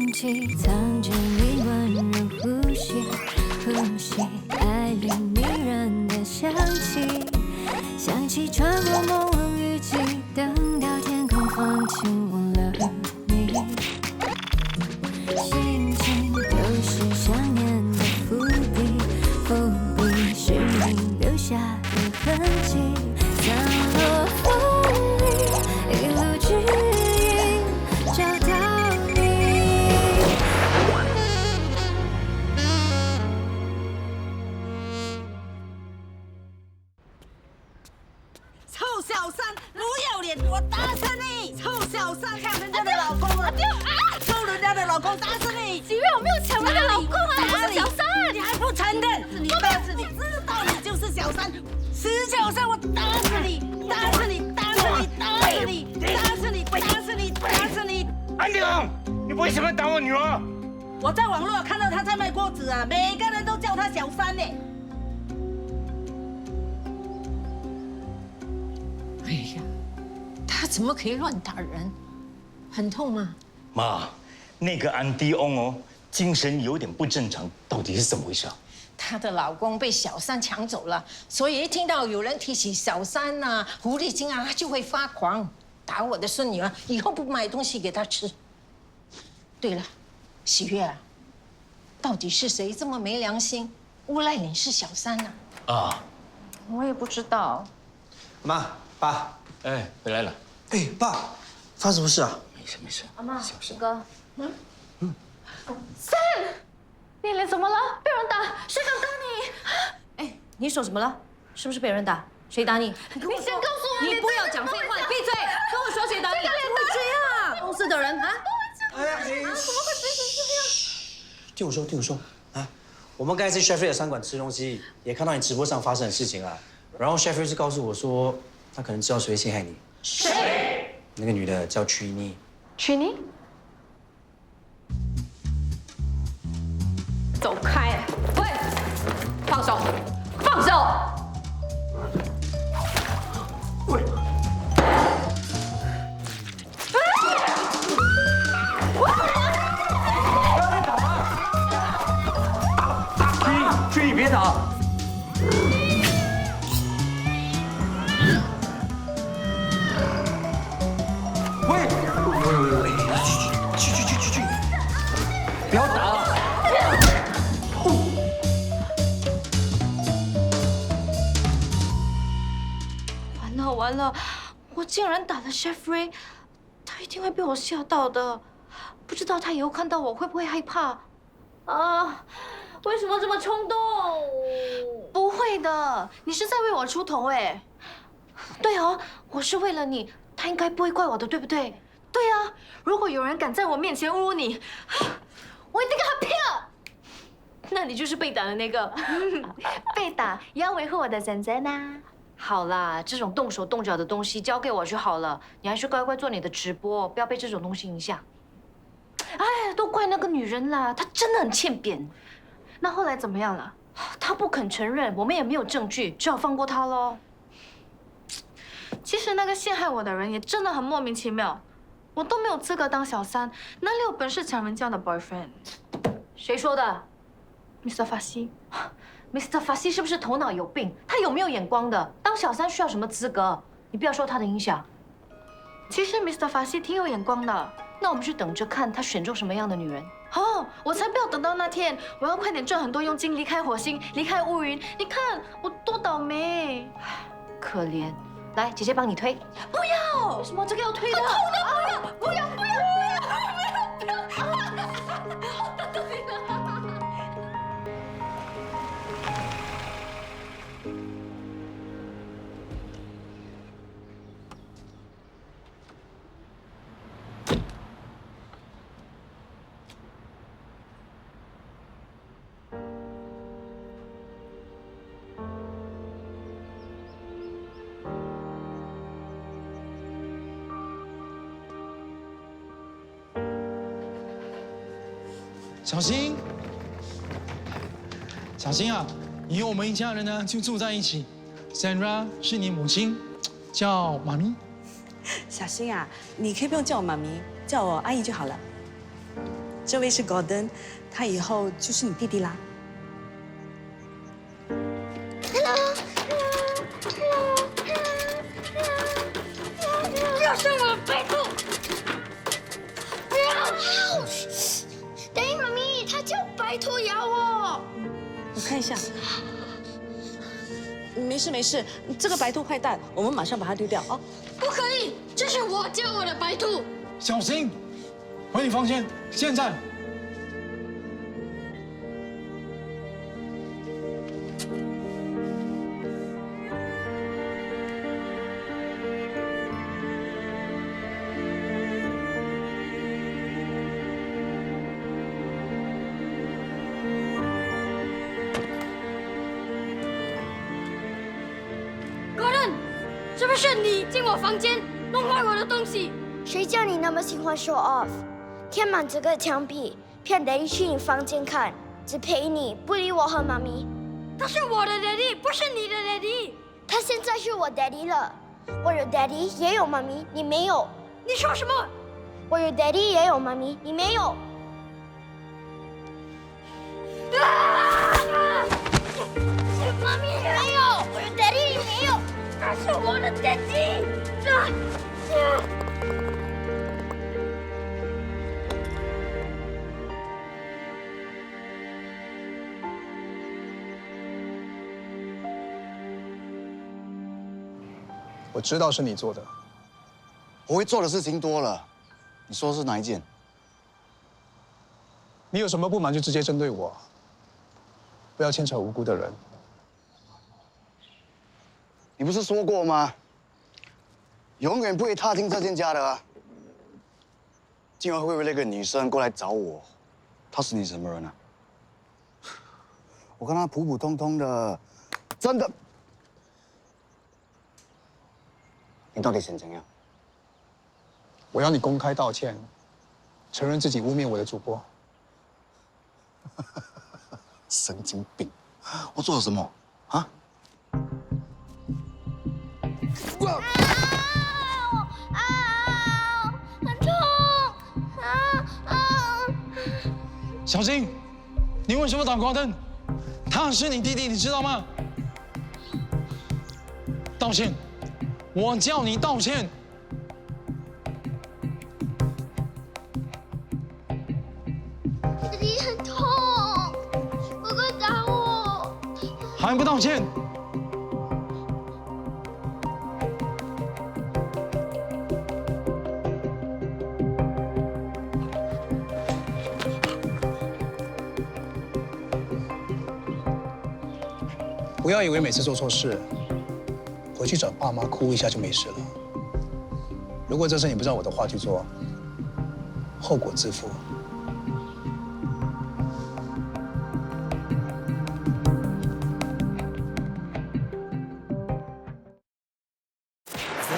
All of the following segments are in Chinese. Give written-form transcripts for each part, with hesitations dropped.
空气藏着你温柔呼吸，呼吸爱恋迷人的香气，香气穿过朦胧雨季，等到天空放晴，忘了你。心情都是想念的伏笔，伏笔是你留下的痕迹，散落风里，一路指引找到你。臭小三，不要脸，我打死你！臭小三，抢人家的老公了，抽人家的老公，打死你！几月我没有抢人家老公啊，我是小三，你还不承认？是你打死你，知道你就是小三，死小三，我打死你！打死你！打死你！打死你！打死你！打死你！打死你！安定，你为什么打我女儿？我在网络看到他在卖锅子啊，每个人都叫他小三呢。哎呀，他怎么可以乱打人？很痛吗？妈，那个安迪翁哦，精神有点不正常，到底是怎么回事啊？她的老公被小三抢走了，所以一听到有人提起小三啊、狐狸精啊，她就会发狂，打我的孙女儿，以后不买东西给她吃。对了，喜悦啊，到底是谁这么没良心，诬赖你是小三呢？啊，我也不知道。妈，爸，哎，回来了，哎，爸，发生什么事啊？没事没事，阿妈，小事。哥，Sam，你脸怎么了？被人打？谁敢打你？哎，你手怎么了？是不是被人打？谁打你？你先告诉我，你不要讲废话，闭嘴！跟我说谁打你？怎么会这样？公司的人啊？哎呀，怎么会变成这样？听我说，听我说啊！我们刚才在 Chef 的餐馆吃东西，也看到你直播上发生的事情啊。然后 Chef 是告诉我说，他可能知道谁会陷害你。谁？那个女的叫曲妮。曲妮？走开！喂，放手！放手！喂！去你别打！喂！去！不要打了！完了，我竟然打了 Chef Ray， 他一定会被我吓到的。不知道他以后看到我会不会害怕？啊，为什么这么冲动？不会的，你是在为我出头哎。对哦，我是为了你，他应该不会怪我的，对不对？对啊，如果有人敢在我面前侮辱你，我一定跟他拼了。那你就是被打的那个，被打也要维护我的人格呐。好啦，这种动手动脚的东西交给我就好了，你还是乖乖做你的直播，不要被这种东西影响。哎，都怪那个女人啦，她真的很欠扁。那后来怎么样了？她不肯承认，我们也没有证据，只好放过她喽。其实那个陷害我的人也真的很莫名其妙，我都没有资格当小三，哪里有本事抢人家的 boyfriend？ 谁说的 Mr. 法西，Mr. 法西是不是头脑有病？他有没有眼光的？当小三需要什么资格？你不要受他的影响。其实 Mr. 法西挺有眼光的，那我们去等着看他选中什么样的女人。哦，我才不要等到那天！我要快点赚很多佣金，离开火星，离开乌云。你看我多倒霉，可怜。来，姐姐帮你推。不要！为什么这个要推的？痛的！不要！不要！小新，小新啊，以后我们一家人呢就住在一起。Sandra 是你母亲，叫妈咪。小新啊，你可以不用叫我妈咪，叫我阿姨就好了。这位是 Gordon， 他以后就是你弟弟啦。要上我的白兔！等一妈咪，它叫白兔咬我。我看一下。没事没事，这个白兔坏蛋，我们马上把它丢掉哦。不可以，这是我教我的白兔。小心，回你房间，现在。是不是你进我房间弄坏我的东西？谁叫你那么喜欢 show off， 填满这个墙壁，骗 Daddy 去你房间看，只陪你，不理我和妈咪。他是我的 Daddy， 不是你的 Daddy。他现在是我 Daddy 了，我有 Daddy 也有妈咪，你没有。你说什么？我有 Daddy 也有妈咪，你没有。妈咪没有，我有 Daddy 没有。他是我的 Daddy。我知道是你做的。我会做的事情多了，你说是哪一件？你有什么不满就直接针对我，不要牵扯无辜的人。你不是说过吗？永远不会踏进这间家的啊！竟然会为了一个女生过来找我，她是你什么人啊？我看她普普通通的，真的。你到底想怎样？我要你公开道歉，承认自己污蔑我的主播。神经病！我做了什么啊？很痛！小心！你为什么打光灯？他是你弟弟，你知道吗？道歉！我叫你道歉！弟弟很痛，哥哥打我。还不道歉？不要以为每次做错事，回去找爸妈哭一下就没事了。如果这次你不照我的话去做，后果自负。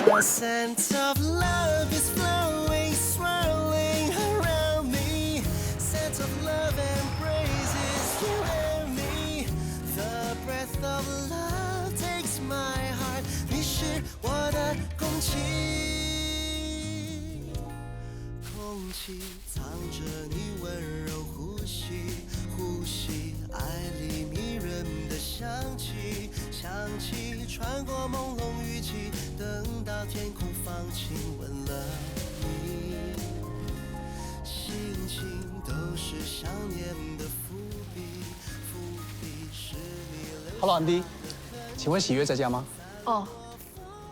The sense of love is flowing, swirling around me. Sense of love embraces you and me. The breath of love takes my heart. 你是我的空气，空气藏着你温柔呼吸，呼吸爱里迷人的香气，香气穿过朦胧雨季，等到天空放晴，吻了你，心情都是想念的伏笔，伏笔是你留。Hello， 安迪，请问喜悦在家吗？哦，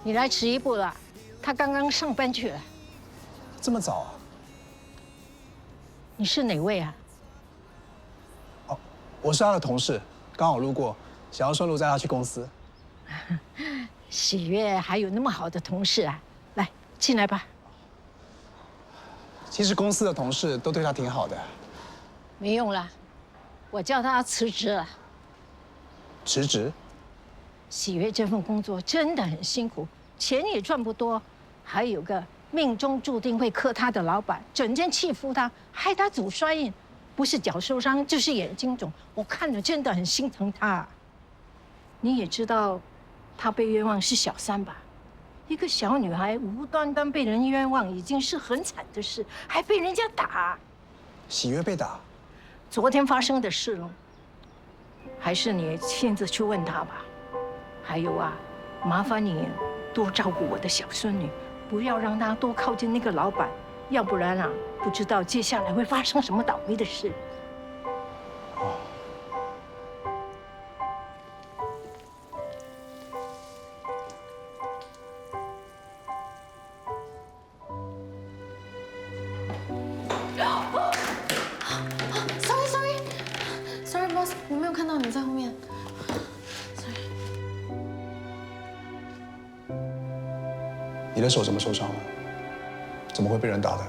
你来迟一步了，他刚刚上班去了。这么早啊？你是哪位啊？哦，我是他的同事，刚好路过，想要顺路载他去公司。喜悦还有那么好的同事啊！来，进来吧。其实公司的同事都对他挺好的。没用了，我叫他辞职了。辞职？喜悦这份工作真的很辛苦，钱也赚不多，还有个命中注定会克他的老板，整天欺负他，害他祖衰印，不是脚受伤就是眼睛肿，我看着真的很心疼他。你也知道，他被冤枉是小三吧？一个小女孩无端端被人冤枉，已经是很惨的事，还被人家打。喜悦被打？昨天发生的事了，还是你亲自去问他吧。还有啊，麻烦你多照顾我的小孙女，不要让她多靠近那个老板，要不然啊，不知道接下来会发生什么倒霉的事。Sorry boss， 我没有看到你在后面。你的手怎么受伤了？怎么会被人打的？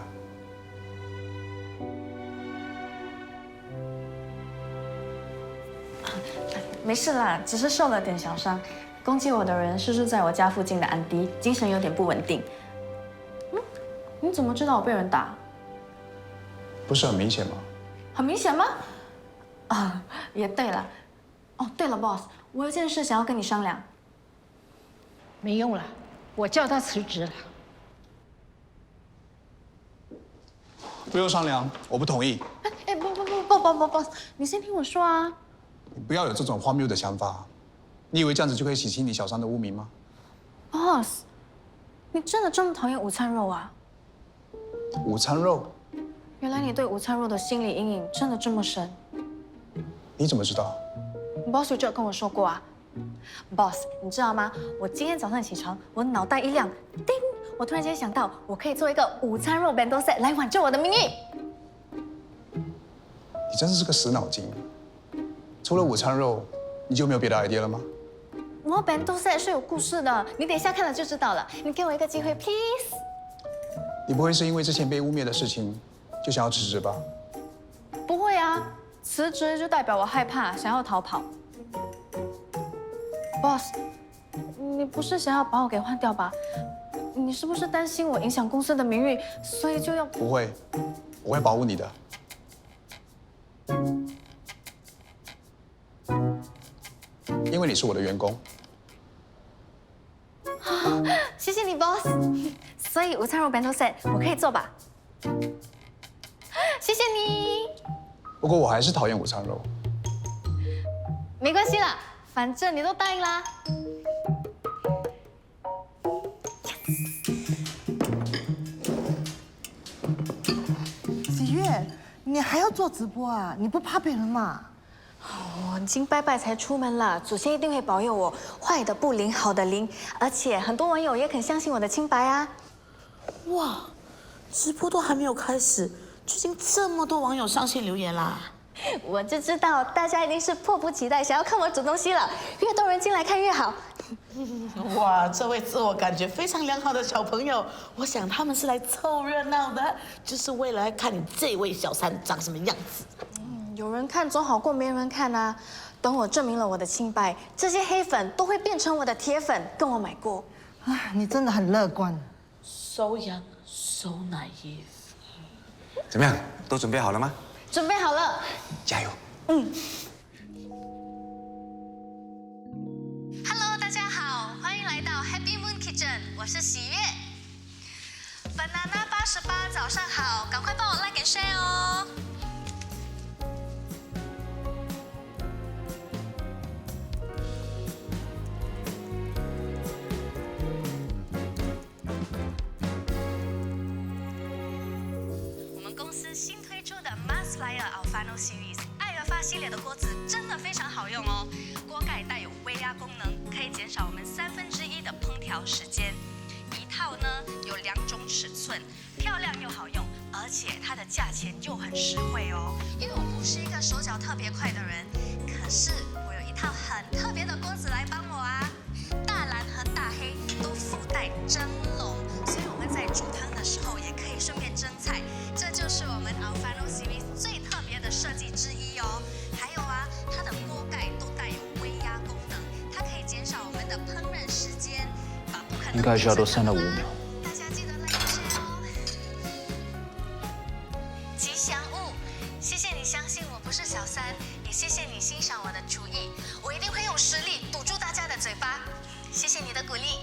没事啦，只是受了点小伤。攻击我的人是住在我家附近的安迪，精神有点不稳定。你怎么知道我被人打？不是很明显吗？很明显吗？啊，也对了。哦，对了 ，boss， 我有件事想要跟你商量。没用了，我叫他辞职了。不用商量，我不同意。哎，不，你先听我说啊。你不要有这种荒谬的想法。你以为这样子就可以洗清你小三的污名吗 ？boss， 你真的这么讨厌午餐肉啊？午餐肉？原来你对午餐肉的心理阴影真的这么深。你怎么知道 ？boss 就有跟我说过啊。boss， 你知道吗？我今天早上起床，我脑袋一亮，叮！我突然间想到，我可以做一个午餐肉 bento set 来挽救我的名誉。你真是个死脑筋。除了午餐肉，你就没有别的 idea 了吗？我 bento set 是有故事的，你等一下看了就知道了。你给我一个机会 ，please。你不会是因为之前被污蔑的事情就想要辞职吧？不会啊，辞职就代表我害怕，想要逃跑。boss， 你不是想要把我给换掉吧？你是不是担心我影响公司的名誉，所以就要……不会，我会保护你的。因为你是我的员工。谢谢你 ，boss。所以午餐肉 bento set 我可以做吧？谢谢你。不过我还是讨厌午餐肉。没关系啦，反正你都答应啦。喜悦，你还要做直播啊？你不怕被人骂？我已经拜拜才出门了，祖先一定会保佑我，坏的不灵，好的灵。而且很多网友也肯相信我的清白啊。哇，直播都还没有开始，就已经这么多网友上线留言啦！我就知道大家一定是迫不及待想要看我煮东西了，越多人进来看越好。哇，这位自我感觉非常良好的小朋友，我想他们是来凑热闹的，就是为了来看你这位小三长什么样子。有人看总好过没人看啊！等我证明了我的清白，这些黑粉都会变成我的铁粉，跟我买过。啊，你真的很乐观。So young, so naive。怎么样？都准备好了吗？准备好了。加油。Hello， 大家好，欢迎来到 Happy Moon Kitchen， 我是喜悦。Banana 88，早上好，赶快帮我 like and share 哦。公司新推出的 Maslyer Alfano Series 爱尔法系列的锅子真的非常好用哦。锅盖带有微压功能，可以减少我们1/3的烹调时间。一套呢有2种尺寸，漂亮又好用，而且它的价钱又很实惠哦。因为我不是一个手脚特别快的人，可是我有一套很特别的锅子来帮我啊。大蓝和大黑都附带蒸笼，所以我们在煮汤的时候也可以顺便蒸菜。这就是我们 Alfano Series 最特别的设计之一哦。还有啊，它的锅盖都带有微压功能，它可以减少我们的烹饪时间，把不可能应该需要多3到5秒。大家记得like and share哦。吉祥物，谢谢你相信我不是小三，也谢谢你欣赏我的厨艺，我一定会用实力堵住大家的嘴巴。谢谢你的鼓励。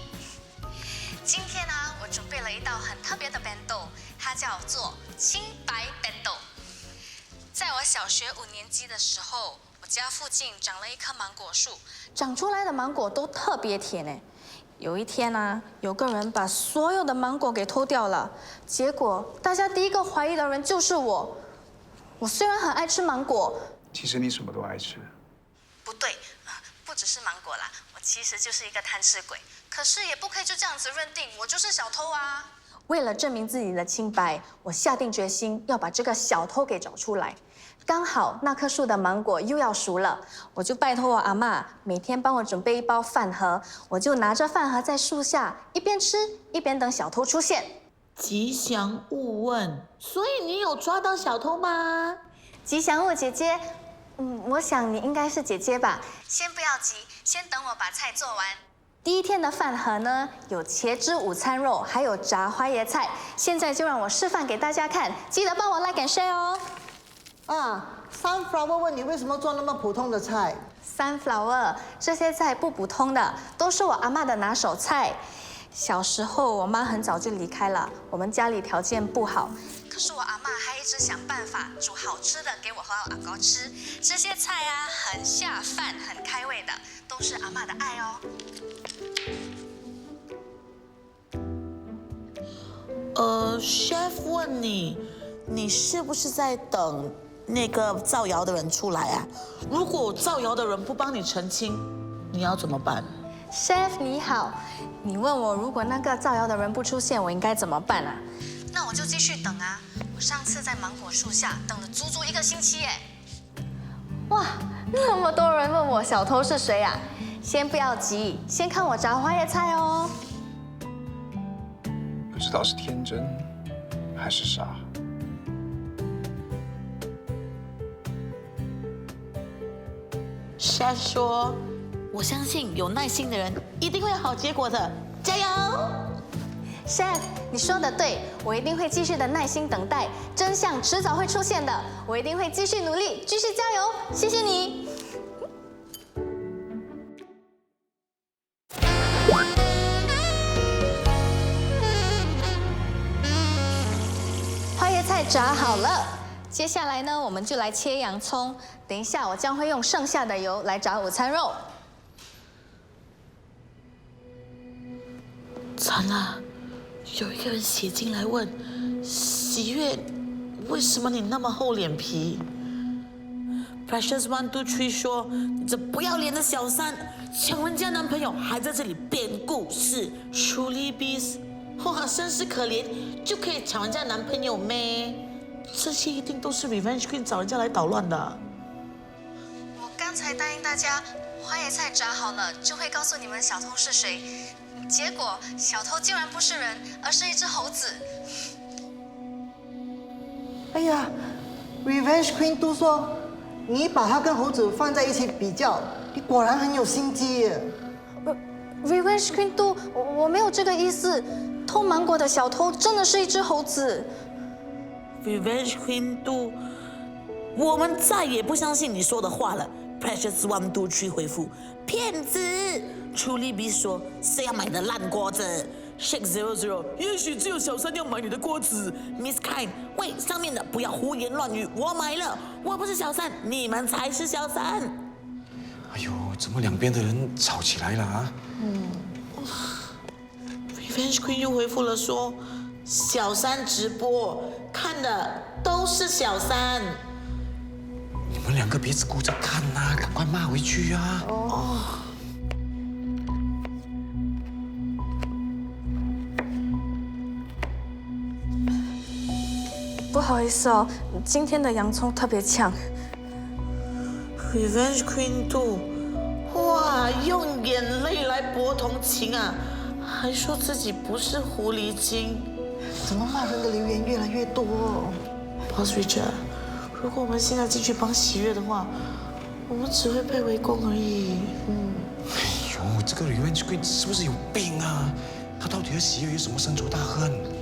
今天呢，我准备了一道很特别的 bento， 它叫做清白 bento。在我小学5年级的时候，我家附近长了一棵芒果树，长出来的芒果都特别甜诶。有一天啊，有个人把所有的芒果给偷掉了，结果大家第一个怀疑的人就是我。我虽然很爱吃芒果，其实你什么都爱吃。不对，不只是芒果啦，我其实就是一个贪吃鬼。可是也不可以就这样子认定我就是小偷啊。为了证明自己的清白，我下定决心要把这个小偷给找出来。刚好那棵树的芒果又要熟了，我就拜托我阿嬷每天帮我准备一包饭盒，我就拿着饭盒在树下一边吃一边等小偷出现。吉祥物问，所以你有抓到小偷吗？吉祥物姐姐，我想你应该是姐姐吧。先不要急，先等我把菜做完。第一天的饭盒呢，有茄汁午餐肉，还有炸花椰菜。现在就让我示范给大家看，记得帮我 like and share 哦。Sunflower 问你为什么做那么普通的菜 ？Sunflower 这些菜不普通的，都是我阿嬷的拿手菜。小时候我妈很早就离开了，我们家里条件不好。可是我阿嬷还一直想办法煮好吃的给我和我阿哥吃。这些菜啊，很下饭，很开胃的，都是阿嬷的爱哦。Chef 问你，你是不是在等那个造谣的人出来啊？如果造谣的人不帮你澄清，你要怎么办 ？Chef 你好，你问我如果那个造谣的人不出现，我应该怎么办啊？那我就继续等啊。我上次在芒果树下等了足足1个星期耶。哇，那么多人问我小偷是谁啊？先不要急，先看我炸花椰菜哦。不知道是天真还是傻。Chef 说：“我相信有耐心的人一定会有好结果的，加油 ！”Chef， 你说的对，我一定会继续的耐心等待，真相迟早会出现的。我一定会继续努力，继续加油，谢谢你。花椰菜炸好了。接下来呢，我们就来切洋葱。等一下，我将会用剩下的油来炸午餐肉。惨了，有一个人写进来问：喜悦，为什么你那么厚脸皮 ？Precious 123说：你这不要脸的小三，抢人家男朋友，还在这里编故事。Truly Beast， 哇，真是可怜，就可以抢人家男朋友咩？这些一定都是 Revenge Queen 找人家来捣乱的。我刚才答应大家，花椰菜炸好了就会告诉你们小偷是谁。结果小偷竟然不是人，而是一只猴子。哎呀 ，Revenge Queen 都说你把它跟猴子放在一起比较，你果然很有心机耶。Revenge Queen 都，我没有这个意思。偷芒果的小偷真的是一只猴子。Revenge Queen 都，我们再也不相信你说的话了。Precious 123回复：骗子。Truly B 说：谁要买你的烂锅子 ？Shake 00，也许只有小三要买你的锅子。Miss Kind， 喂，上面的不要胡言乱语，我买了，我不是小三，你们才是小三。哎呦，怎么两边的人吵起来了啊？Revenge Queen 又回复了说：小三直播看的都是小三。你们两个别只顾着看啊，赶快骂回去啊！不好意思哦，今天的洋葱特别呛。Revenge Queen 2，哇，用眼泪来博同情啊，还说自己不是狐狸精。怎么骂人的留言越来越多？Boss Richard， 如果我们现在进去帮喜悦的话，我们只会被围攻而已。哎呦，这个 Revenge Queen 是不是有病啊？他到底和喜悦有什么深仇大恨？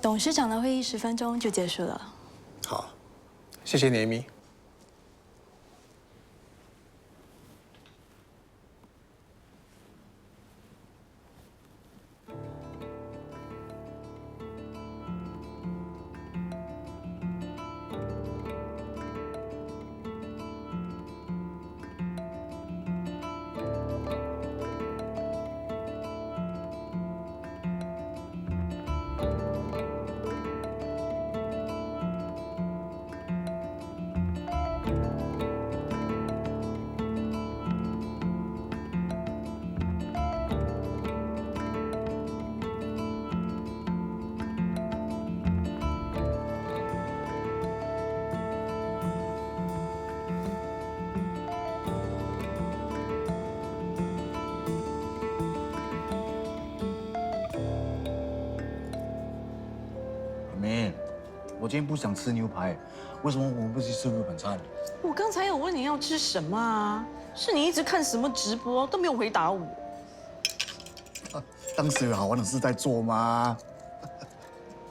董事长的会议10分钟就结束了。好，谢谢你，Amy。我今天不想吃牛排，为什么我们不去吃日本餐？我刚才有问你要吃什么啊？是你一直看什么直播都没有回答我。当时有好玩的事在做吗？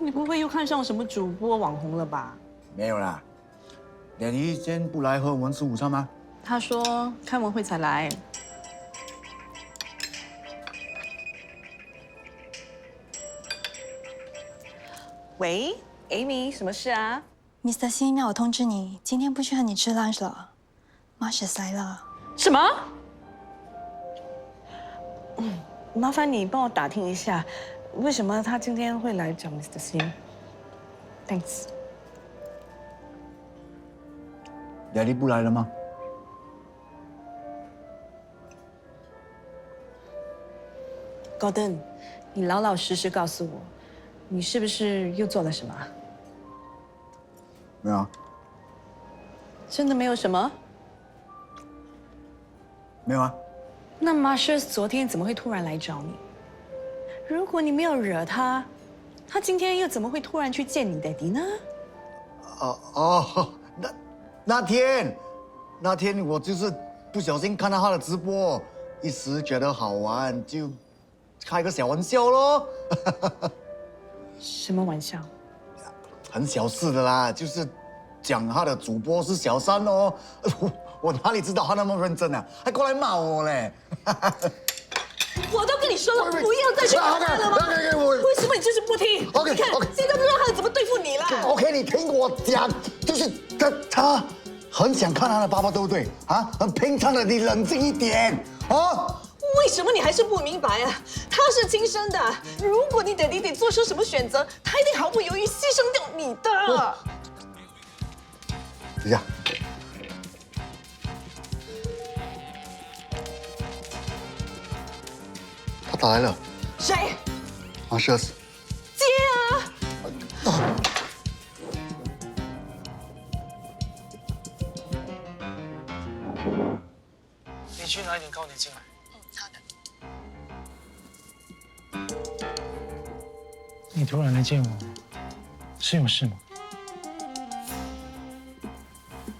你不会又看上什么主播网红了吧？没有啦。脸姨今天不来和我们吃午餐吗？他说开完会才来。喂 ，Amy， 什么事啊 Mr. Xin 让我通知你，今天不去和你吃 lunch 了 ，Marcia 来了。什么？麻烦你帮我打听一下，为什么他今天会来找 Mr. Xin？Thanks。脸姨不来了吗？Gordon，你老老实实告诉我，你是不是又做了什么？没有啊。真的没有什么？没有啊。那 Marcia 昨天怎么会突然来找你？如果你没有惹他，他今天又怎么会突然去见你daddy呢？那天我就是不小心看到他的直播，一时觉得好玩，就开个小玩笑咯。什么玩笑？很小事的啦，就是讲他的主播是小三哦。我哪里知道他那么认真啊，还过来骂我嘞。我都跟你说了，不要再去搞他了吗？为什么你就是不听 ？OK， 你看现在不知道他怎么对付你了。OK， 你听我讲，就是他很想看他的爸爸，对不对？啊，很平常的，你冷静一点啊。为什么你还是不明白啊？他是亲生的，如果你爹地做出什么选择，他一定毫不犹豫牺牲掉你的。等一下。他打来了。谁？Marcia。接啊！你去拿一点糕点进来。你突然来见我，是有事吗？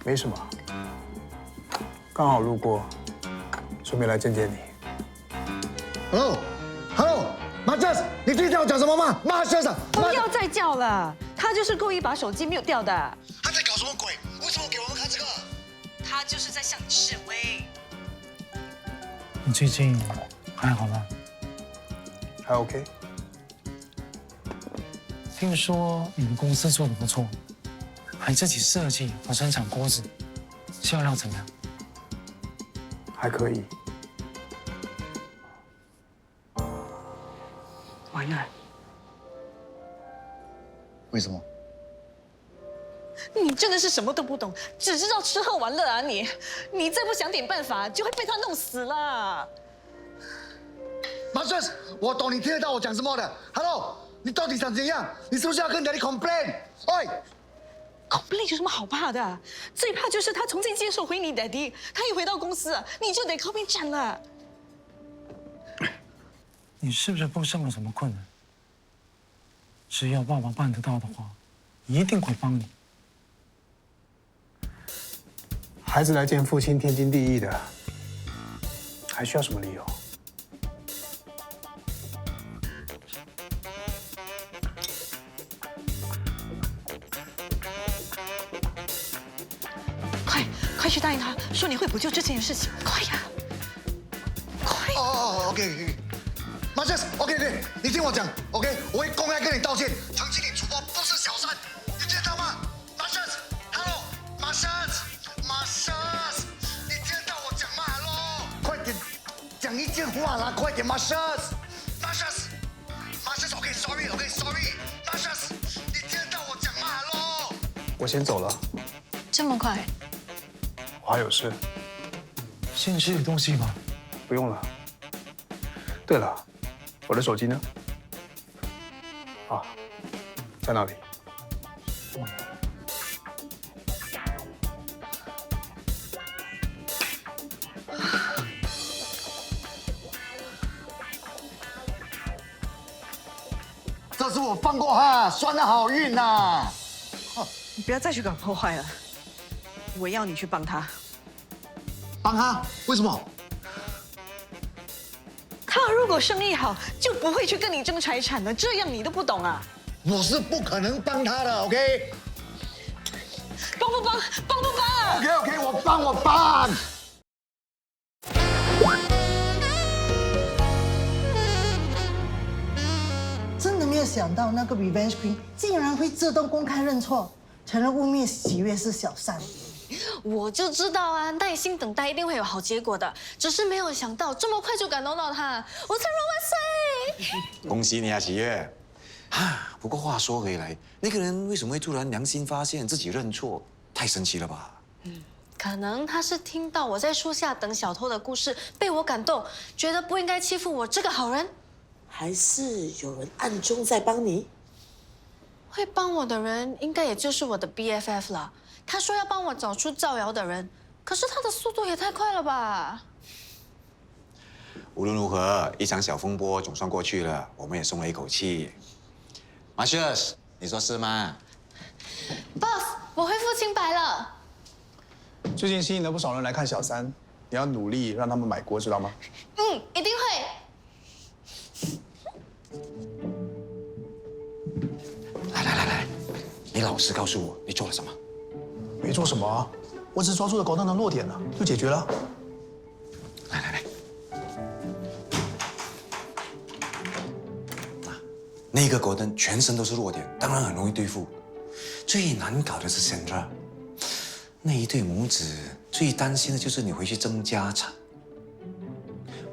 没什么，刚好路过，顺便来见见你。Hello，Marcia， 你听见我讲什么吗？Marcia， 不要再叫了，他就是故意把手机mute掉的。他在搞什么鬼？为什么给我们看这个？他就是在向你示威。你最近还好吗？还 OK。听说你们公司做得不错，还自己设计和生产锅子，销量怎么样？还可以。完了。为什么？你真的是什么都不懂，只知道吃喝玩乐啊你！你再不想点办法，就会被他弄死了。Marcia， 我懂你听得到我讲什么的。Hello， 你到底想怎样？你是不是要跟daddy complain？ 哎 ，complain 有什么好怕的？最怕就是他重新接受回你daddy，他一回到公司，你就得靠边站了。你是不是碰上了什么困难？只要爸爸办得到的话，一定会帮你。孩子来见父亲，天经地义的，还需要什么理由？快去答应他，说你会补救之前的事情，快呀！快！哦 ，OK， 马修斯 ，OK， 你听我讲 ，OK， 我会公开跟你道歉，澄清你主播不是小三，你听得到吗？马修斯 ，Hello， 马修斯，你听到我讲吗 ？Hello， 快点讲一件话啦，快点，马修斯 ，OK，sorry， 马修斯，你听得到我讲吗 ？Hello， 我先走了，这么快？我还有事。先吃点东西吧。不用了。对了，我的手机呢？啊，在那里。这是我放过他算的好运呐！你不要再去搞破坏了，我要你去帮他。帮他？为什么？他如果生意好，就不会去跟你争财产的，这样你都不懂啊？我是不可能帮他的 ，OK？ 帮不帮？帮不帮 ？OK， 我帮。真的没有想到那个 Revenge Queen 竟然会自动公开认错，承认污蔑喜悦是小三。我就知道啊，耐心等待一定会有好结果的，只是没有想到这么快就感动到他，我承认万岁！恭喜你啊，喜悦！啊，不过话说回来，那个人为什么会突然良心发现自己认错？太神奇了吧？可能他是听到我在树下等小偷的故事，被我感动，觉得不应该欺负我这个好人。还是有人暗中在帮你？会帮我的人，应该也就是我的 BFF 了。他说要帮我找出造谣的人，可是他的速度也太快了吧！无论如何，一场小风波总算过去了，我们也松了一口气。Marcus， 你说是吗 ？Boss， 我恢复清白了。最近吸引了不少人来看小三，你要努力让他们买锅，知道吗？一定会。来，你老实告诉我，你做了什么？没做什么啊，我只是抓住了狗蛋的弱点了，就解决了。来，那个狗蛋全身都是弱点，当然很容易对付。最难搞的是 Sandra， 那一对母子最担心的就是你回去争家产。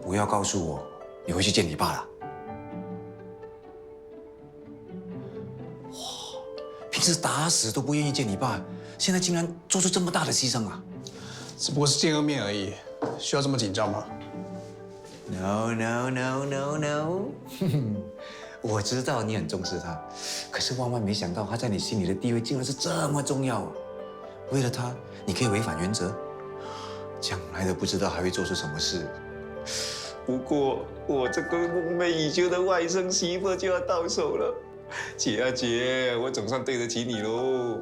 不要告诉我你回去见你爸了。平时打死都不愿意见你爸，现在竟然做出这么大的牺牲啊！只不过是见个面而已，需要这么紧张吗 ？No， 我知道你很重视他，可是万万没想到他在你心里的地位竟然是这么重要啊！为了他，你可以违反原则，将来都不知道还会做出什么事。不过我这个梦寐以求的外甥媳妇就要到手了。姐啊姐，我总算对得起你喽！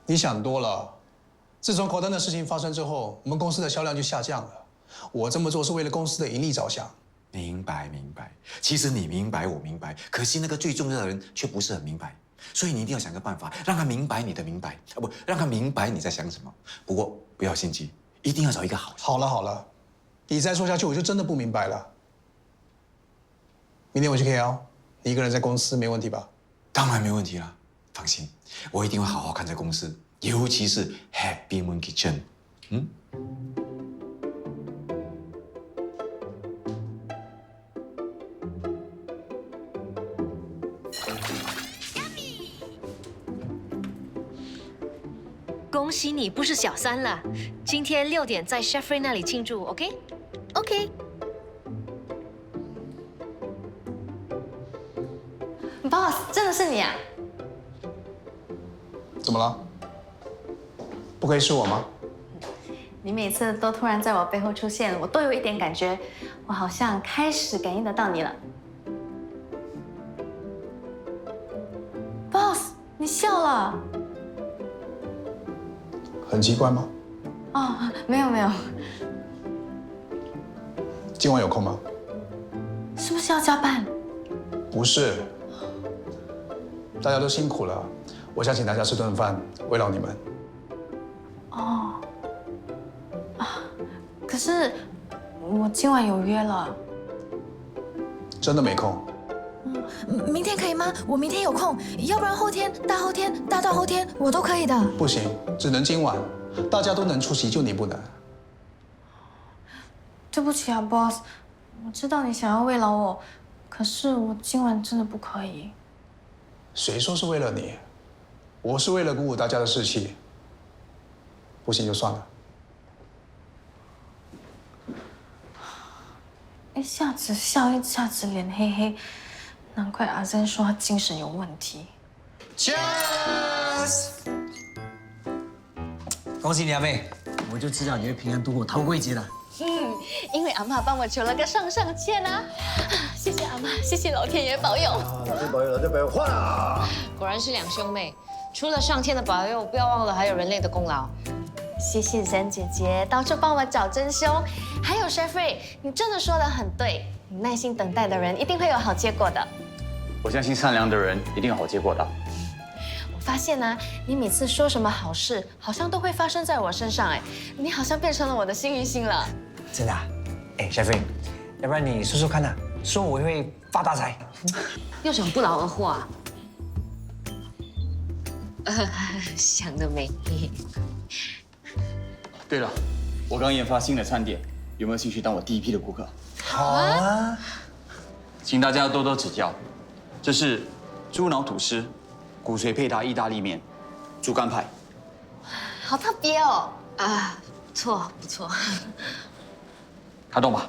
你想多了。自从口灯的事情发生之后，我们公司的销量就下降了。我这么做是为了公司的盈利着想。明白。其实你明白，我明白，可惜那个最重要的人却不是很明白，所以你一定要想个办法，让他明白你的明白，不，让他明白你在想什么。不过不要心急，一定要找一个好。好了，你再说下去，我就真的不明白了。明天我去 KL。你一个人在公司没问题吧？当然没问题了，放心，我一定会好好看这公司，尤其是 Happy Moon Kitchen。恭喜你不是小三了，今天6点在 Chef 那里庆祝 ，OK？Boss， 真的是你啊？怎么了？不可以是我吗？你每次都突然在我背后出现，我都有一点感觉，我好像开始感应得到你了。Boss， 你笑了。很奇怪吗？哦，没有。今晚有空吗？是不是要加班？不是，大家都辛苦了，我想请大家吃顿饭，慰劳你们。哦，是我今晚有约了。真的没空？明天可以吗？我明天有空，要不然后天、大后天、大到后天我都可以的。不行，只能今晚。大家都能出席，就你不能。对不起啊 ，boss， 我知道你想要慰劳我，可是我今晚真的不可以。谁说是为了你？我是为了鼓舞大家的士气。不行就算了。一下子笑，一下子脸黑黑，难怪阿珍说他精神有问题。Cheers！ 恭喜你啊，妹！我就知道你会平安度过头过一劫的。因为阿嬷帮我求了个上上签啊！谢谢阿嬷，谢谢老天爷保佑。老天保佑，老天保佑，换了！果然是两兄妹，除了上天的保佑，不要忘了还有人类的功劳。谢谢Zen姐姐到处帮我找真凶，还有 Chef Ray， 你真的说得很对，你耐心等待的人一定会有好结果的。我相信善良的人一定有好结果的。我发现呢，你每次说什么好事，好像都会发生在我身上，哎，你好像变成了我的幸运星了。真的啊？哎，Chef Ray，要不然你说说看呐，说我会发大财。又想不劳而获啊？想得美。对了，我刚研发新的餐点，有没有兴趣当我第一批的顾客？好啊，请大家多多指教。这是猪脑吐司、骨髓配搭意大利面、猪肝派。好特别哦！啊，不错不错。开动吧。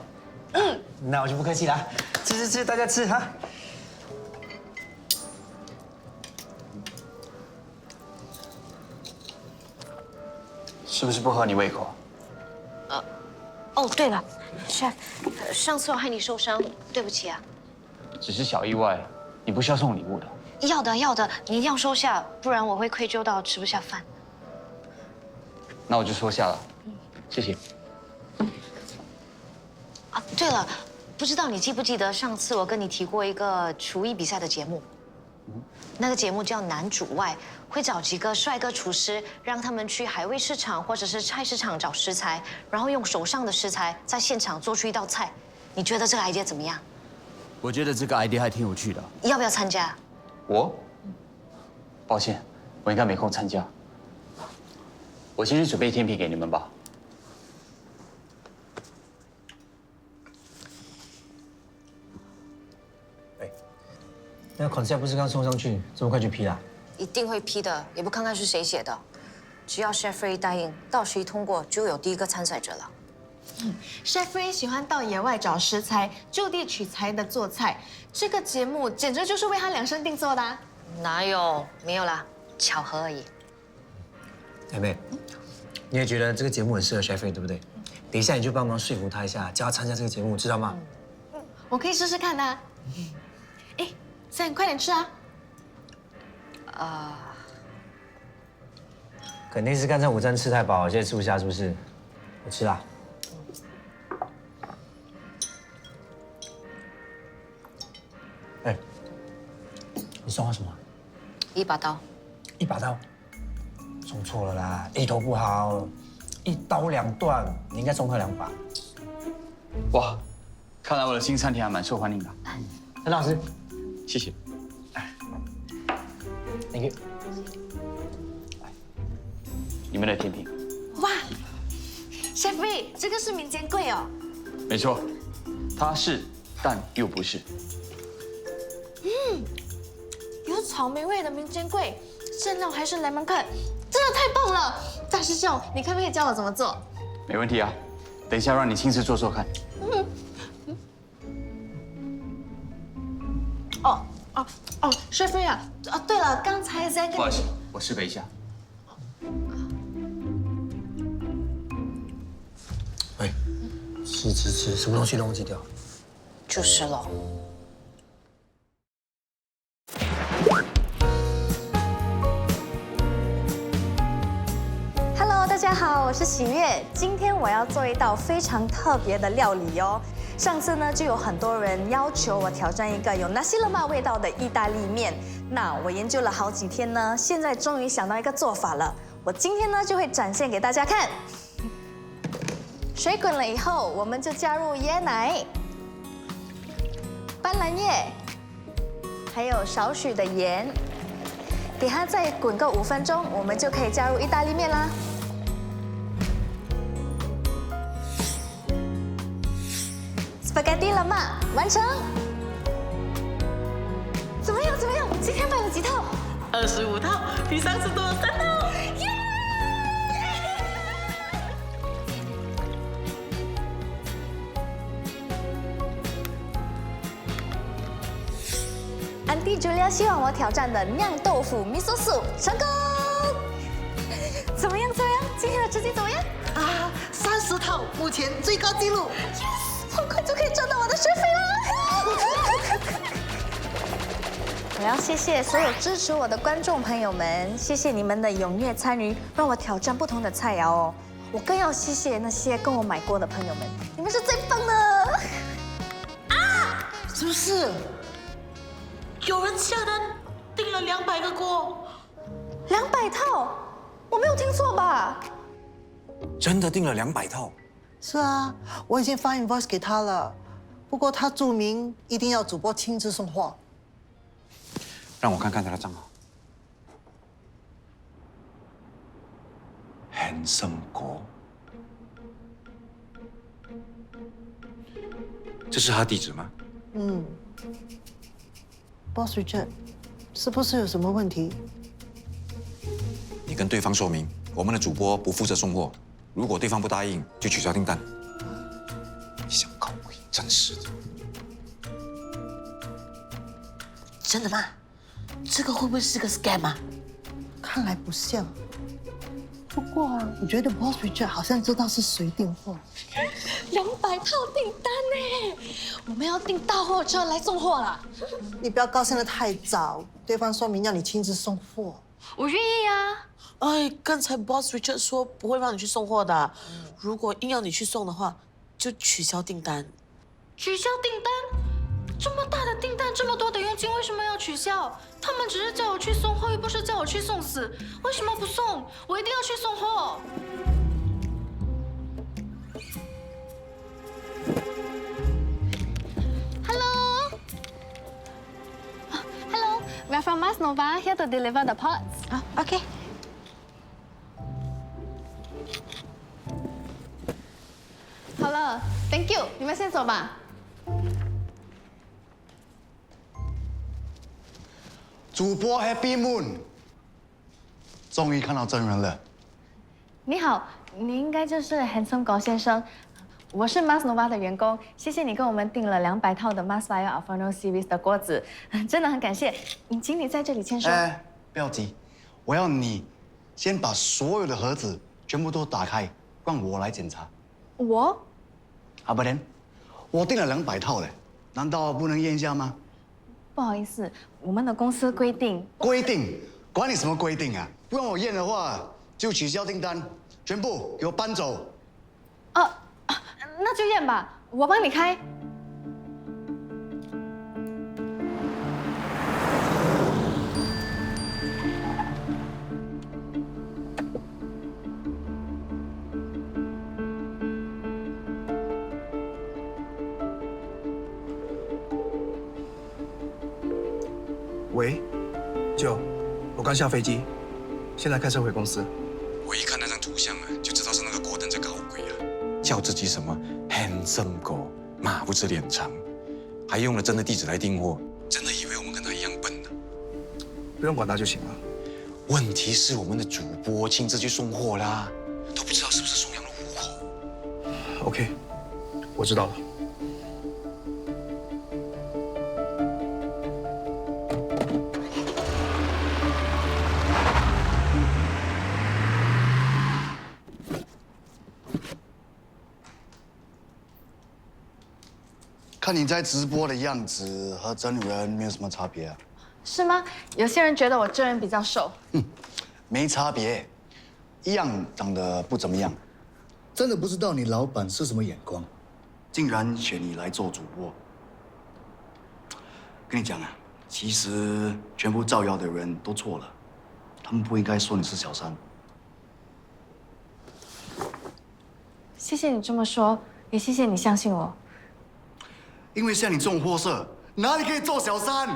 那我就不客气了，吃，大家吃哈。是不是不合你胃口？哦，对了 ，Chef， 上次我害你受伤，对不起啊。只是小意外，你不需要送礼物的。要的，你一定要收下，不然我会愧疚到吃不下饭。那我就收下了，谢谢。啊，对了，不知道你记不记得上次我跟你提过一个厨艺比赛的节目？那个节目叫《男主外》，会找几个帅哥厨师，让他们去海味市场或者是菜市场找食材，然后用手上的食材在现场做出一道菜。你觉得这个 idea 怎么样？我觉得这个 idea 还挺有趣的。要不要参加？我？抱歉，我应该没空参加。我先去准备甜品给你们吧。那个 concept 不是刚送上去，这么快就批了？一定会批的，也不看看是谁写的。只要 Chef Ray 答应，到时一通过，就有第一个参赛者了。Chef Ray 喜欢到野外找食材，就地取材的做菜，这个节目简直就是为他量身定做的。哪有？没有啦，巧合而已。哎妹，你也觉得这个节目很适合 Chef Ray 对不对？等一下你就帮忙说服他一下，叫他参加这个节目，知道吗？我可以试试看的。哎，Zen，快点吃啊！肯定是刚才午餐吃太饱，现在吃不下是不是？我吃啦。哎，你送我什么？一把刀。一把刀？送错了啦，意头不好，一刀两断，你应该送他2把。哇，看来我的新餐厅还蛮受欢迎的。陈老师，谢谢。Thank you。你们的甜品。哇 ，Chef Ray， 这个是民间贵哦。没错，它是，但又不是。有草莓味的民间贵，馅料还是 lemon curd， 真的太棒了！大师兄，你可不可以教我怎么做？没问题啊，等一下让你亲自做做看。Chef Ray 啊，对了，刚才Zen跟你……不好意思，我示范一下。喂，吃，什么东西都忘记掉。就是咯。Hello， 大家好，我是喜悦。今天我要做一道非常特别的料理哦。上次呢，就有很多人要求我挑战一个有nasi lemak味道的意大利面。那我研究了好几天呢，现在终于想到一个做法了。我今天呢就会展现给大家看。水滚了以后，我们就加入椰奶、斑斓叶，还有少许的盐。给它再滚个5分钟，我们就可以加入意大利面啦。Spaghetti 了吗？完成。怎么样？怎么样？今天买了几套？25套，比上次多了3套。安迪 Julia 希望我挑战的酿豆腐 miso soup 成功。怎么样？怎么样？今天的成绩怎么样？啊，30套，目前最高纪录。Yes， 很快就可以赚到我的学费了。我要谢谢所有支持我的观众朋友们，谢谢你们的踊跃参与，让我挑战不同的菜肴哦。我更要谢谢那些跟我买过的朋友们，你们是最棒的。啊！是不是？有人下单订了200个锅，200套，我没有听错吧？真的订了200套？是啊，我已经发 invoice 给他了，不过他注明一定要主播亲自送货。让我看看他的账号。Handsome 国，这是他地址吗？Boss Richard， 是不是有什么问题？你跟对方说明，我们的主播不负责送货，如果对方不答应，就取消订单。想搞鬼，真是的。真的吗？这个会不会是个 scam 啊？看来不像。不过我觉得 Boss Richard 好像知道是谁订货。200套订单呢，我们要订大货车来送货了。你不要高兴得太早，对方说明要你亲自送货。我愿意啊。哎，刚才 Boss Richard 说不会让你去送货的，如果硬要你去送的话，就取消订单。取消订单？这么大的订单，这么多的佣金，为什么要取消？他们只是叫我去送货，又不是叫我去送死，为什么不送？我一定要去送货。Hello, we're from Mars Nova, here to deliver the pots. OK。好了 ，Thank you， 你们先走吧。主播 Happy Moon， 终于看到真人了。你好，你应该就是 Handsome 高先生。我是 Mars Nova 的员工，谢谢你跟我们订了200套的 Mars Fire Alfano Series 的锅子，真的很感谢。请你在这里签收。不要急，我要你先把所有的盒子全部都打开，让我来检查。我？不然，我订了200套的，难道不能验一下吗？不好意思，我们的公司规定。规定？管你什么规定啊！不让我验的话，就取消订单，全部给我搬走。那就验吧，我帮你开。喂，舅，我刚下飞机，现在开车回公司。我一看那张图像啊，就知道是那个果登在搞鬼啊！叫自己什么 handsome 狗，马不知脸长，还用了真的地址来订货，真的以为我们跟他一样笨呢？不用管他就行了。问题是我们的主播亲自去送货啦，都不知道是不是送羊入虎口。OK， 我知道了。看你在直播的样子和真人没有什么差别啊。是吗？有些人觉得我真人比较瘦。没差别，一样长得不怎么样。真的不知道你老板是什么眼光，竟然选你来做主播。跟你讲啊，其实全部造谣的人都错了，他们不应该说你是小三。谢谢你这么说，也谢谢你相信我。因为像你这种货色，哪里可以做小三？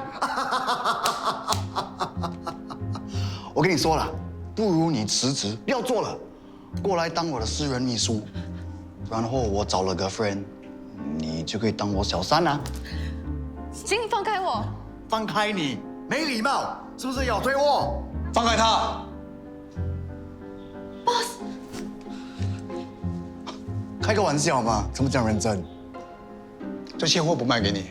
我跟你说了，不如你辞职，不要做了，过来当我的私人秘书，然后我找了个 friend， 你就可以当我小三啊。请你放开我！放开你，没礼貌，是不是要推我？放开他 ，boss。开个玩笑嘛，怎么讲认真？这些货不卖给你。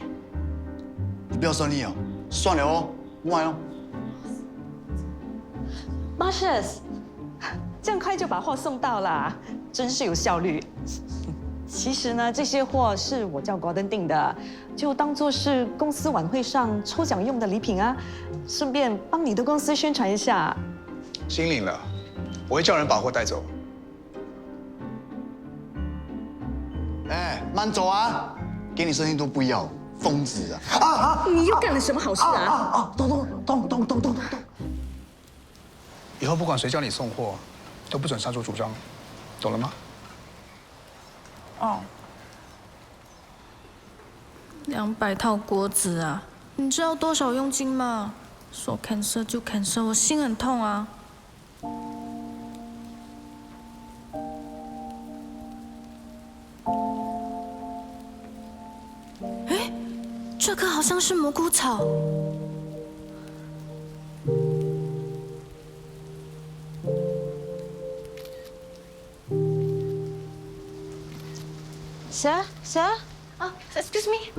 你不要生意哦，算了哦，不卖哦。Marcius， 这样快就把货送到了，真是有效率。其实呢，这些货是我叫 Gordon 订的，就当做是公司晚会上抽奖用的礼品啊，顺便帮你的公司宣传一下。心领了，我会叫人把货带走。哎，慢走啊！给你生意都不要，疯子啊！你又干了什么好事啊？咚！以后不管谁叫你送货，都不准擅作主张，懂了吗？哦。200套锅子啊，你知道多少佣金吗？说 cancel 就 cancel， 我心很痛啊。哎，这个好像是蘑菇草。Sir? Oh, excuse me.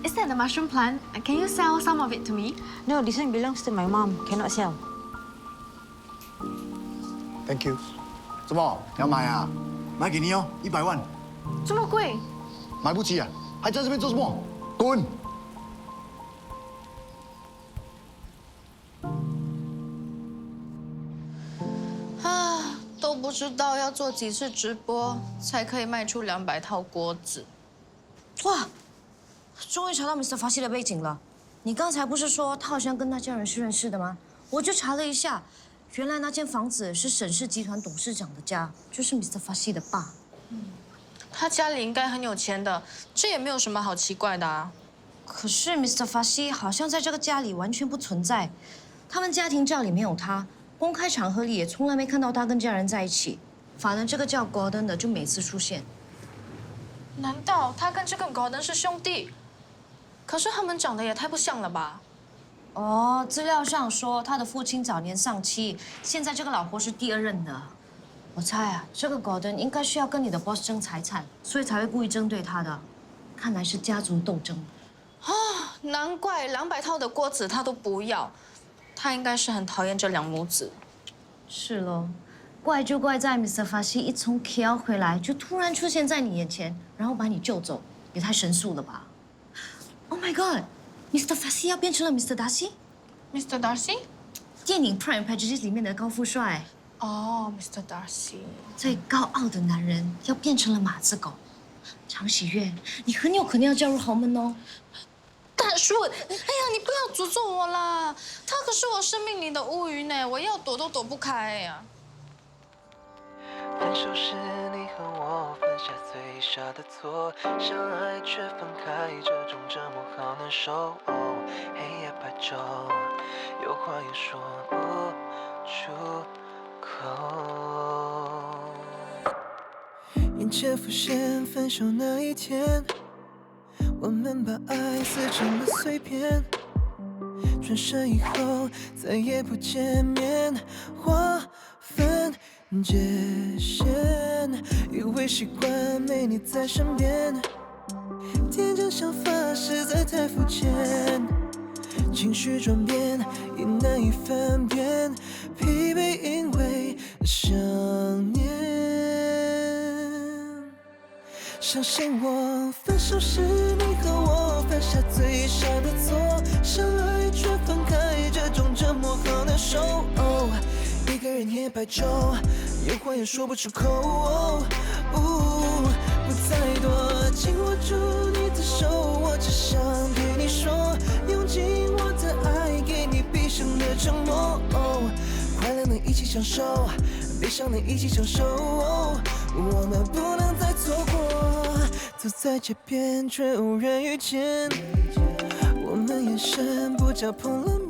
Is that the mushroom plant? Can you sell some of it to me? No, this one belongs to my mom. Cannot sell. Thank you. 怎么要买啊？买给你哦，100万。这么贵？买不起啊？还在这边做什么？滚！都不知道要做几次直播才可以卖出200套锅子。哇，终于查到 Mr. 法西的背景了。你刚才不是说他好像跟那家人是认识的吗？我就查了一下，原来那间房子是沈氏集团董事长的家，就是 Mr. 法西的爸。他家里应该很有钱的，这也没有什么好奇怪的啊。可是 Mr. 法西好像在这个家里完全不存在，他们家庭照里没有他。公开场合里也从来没看到他跟家人在一起，反而这个叫 Gordon 的就每次出现。难道他跟这个 Gordon 是兄弟？可是他们长得也太不像了吧？哦，资料上说他的父亲早年丧妻，现在这个老婆是第2任的。我猜啊，这个 Gordon 应该需要跟你的 boss 争财产，所以才会故意针对他的。看来是家族斗争。啊，难怪200套的锅子他都不要。他应该是很讨厌这2母子。是咯，怪就怪在 Mr. 法西一从 KL 回来就突然出现在你眼前，然后把你救走，也太神速了吧 ！Oh my God，Mr. 法西要变成了 Mr. Darcy？Mr. Darcy？ 电影《Pride and Prejudice》里面的高富帅。哦 ，Mr. Darcy。最高傲的男人要变成了马子狗。常喜悦，你很有可能要加入豪门哦。大叔，哎呀，你不要诅咒我啦！他可是我生命里的乌云呢，我要躲都躲不开呀。分手是你和我犯下最傻的错，相爱却分开，这种折磨好难受。黑夜白昼，有话也说不出口。眼前浮现分手那一天。我们把爱撕成了碎片，转身以后再也不见面，划分界限，以为习惯没你在身边，天真想法实在太肤浅，情绪转变也难以分辨，疲惫因为想念。相信我，分手是你和我犯下最傻的错，相爱却分开，这种折磨好难受。一个人夜白昼，有话也说不出口。不再多，紧握住你的手，我只想对你说，用尽我的爱给你毕生的承诺。快乐能一起享受，悲伤能一起承受。我们不能再错过。走在街边，却偶然遇见，我们眼神不交碰了面。